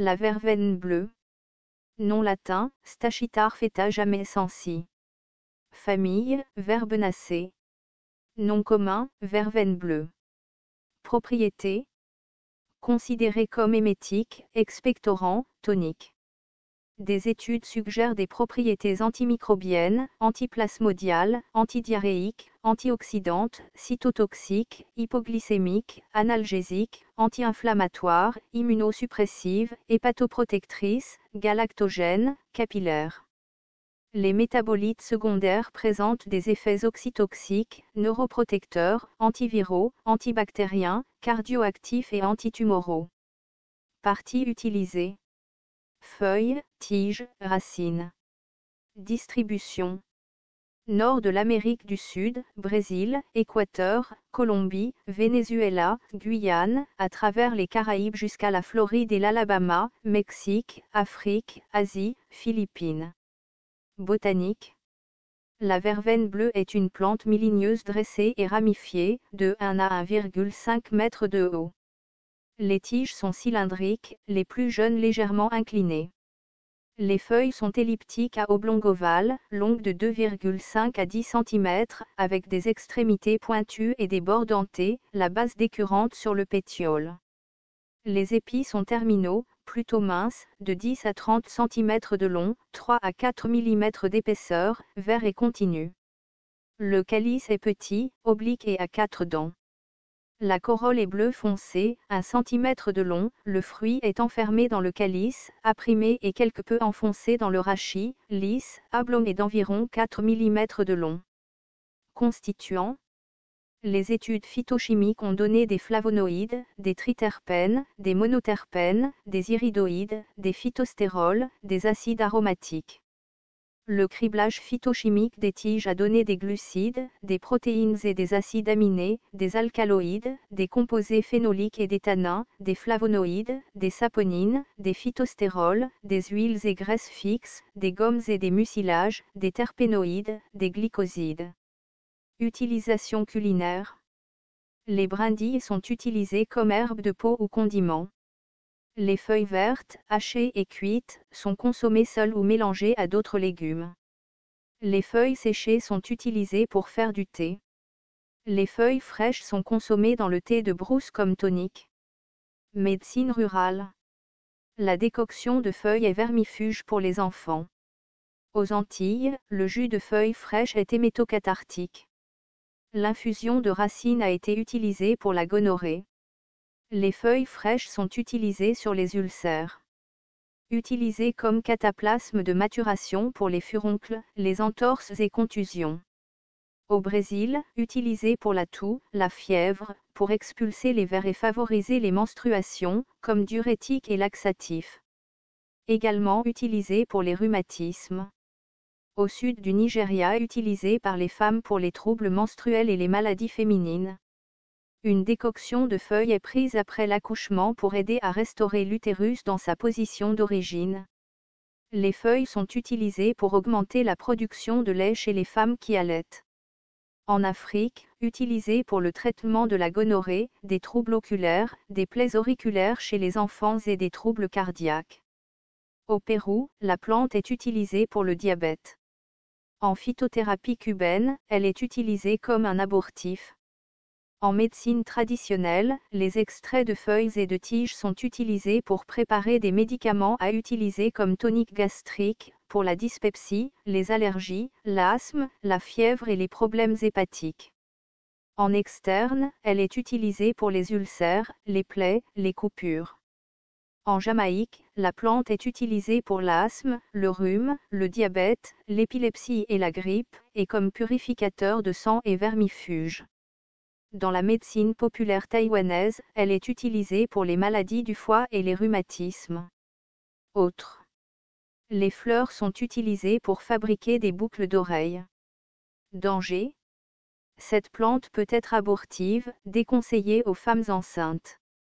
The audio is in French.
La verveine bleue. Nom latin, Stachytar feta jamensensi. Famille, Verbenacées. Nom commun, verveine bleue. Propriété. Considéré comme émétique, expectorant, tonique. Des études suggèrent des propriétés antimicrobiennes, antiplasmodiales, antidiarrhéiques, antioxydantes, cytotoxiques, hypoglycémiques, analgésiques, anti-inflammatoires, immunosuppressives, hépatoprotectrices, galactogènes, capillaires. Les métabolites secondaires présentent des effets oxytoxiques, neuroprotecteurs, antiviraux, antibactériens, cardioactifs et antitumoraux. Parties utilisées. Feuilles, tiges, racines. Distribution. Nord de l'Amérique du Sud, Brésil, Équateur, Colombie, Venezuela, Guyane, à travers les Caraïbes jusqu'à la Floride et l'Alabama, Mexique, Afrique, Asie, Philippines. Botanique. La verveine bleue est une plante millineuse dressée et ramifiée, de 1 à 1,5 m de haut. Les tiges sont cylindriques, les plus jeunes légèrement inclinées. Les feuilles sont elliptiques à oblongo-ovales, longues de 2,5 à 10 cm, avec des extrémités pointues et des bords dentés, la base décurrente sur le pétiole. Les épis sont terminaux, plutôt minces, de 10 à 30 cm de long, 3 à 4 mm d'épaisseur, vert et continu. Le calice est petit, oblique et à 4 dents. La corolle est bleu foncé, 1 cm de long, le fruit est enfermé dans le calice, apprimé et quelque peu enfoncé dans le rachis, lisse, oblong et d'environ 4 mm de long. Constituants. Les études phytochimiques ont donné des flavonoïdes, des triterpènes, des monoterpènes, des iridoïdes, des phytostérols, des acides aromatiques. Le criblage phytochimique des tiges a donné des glucides, des protéines et des acides aminés, des alcaloïdes, des composés phénoliques et des tannins, des flavonoïdes, des saponines, des phytostérols, des huiles et graisses fixes, des gommes et des mucilages, des terpénoïdes, des glycosides. Utilisation culinaire. Les brindilles sont utilisées comme herbe de peau ou condiment. Les feuilles vertes, hachées et cuites, sont consommées seules ou mélangées à d'autres légumes. Les feuilles séchées sont utilisées pour faire du thé. Les feuilles fraîches sont consommées dans le thé de brousse comme tonique. Médecine rurale. La décoction de feuilles est vermifuge pour les enfants. Aux Antilles, le jus de feuilles fraîches est hémétocathartique. L'infusion de racines a été utilisée pour la gonorrhée. Les feuilles fraîches sont utilisées sur les ulcères. Utilisées comme cataplasme de maturation pour les furoncles, les entorses et contusions. Au Brésil, utilisées pour la toux, la fièvre, pour expulser les vers et favoriser les menstruations, comme diurétique et laxatif. Également utilisées pour les rhumatismes. Au sud du Nigeria, utilisées par les femmes pour les troubles menstruels et les maladies féminines. Une décoction de feuilles est prise après l'accouchement pour aider à restaurer l'utérus dans sa position d'origine. Les feuilles sont utilisées pour augmenter la production de lait chez les femmes qui allaitent. En Afrique, utilisées pour le traitement de la gonorrhée, des troubles oculaires, des plaies auriculaires chez les enfants et des troubles cardiaques. Au Pérou, la plante est utilisée pour le diabète. En phytothérapie cubaine, elle est utilisée comme un abortif. En médecine traditionnelle, les extraits de feuilles et de tiges sont utilisés pour préparer des médicaments à utiliser comme tonique gastrique, pour la dyspepsie, les allergies, l'asthme, la fièvre et les problèmes hépatiques. En externe, elle est utilisée pour les ulcères, les plaies, les coupures. En Jamaïque, la plante est utilisée pour l'asthme, le rhume, le diabète, l'épilepsie et la grippe, et comme purificateur de sang et vermifuge. Dans la médecine populaire taïwanaise, elle est utilisée pour les maladies du foie et les rhumatismes. Autres. Les fleurs sont utilisées pour fabriquer des boucles d'oreilles. Danger. Cette plante peut être abortive, déconseillée aux femmes enceintes.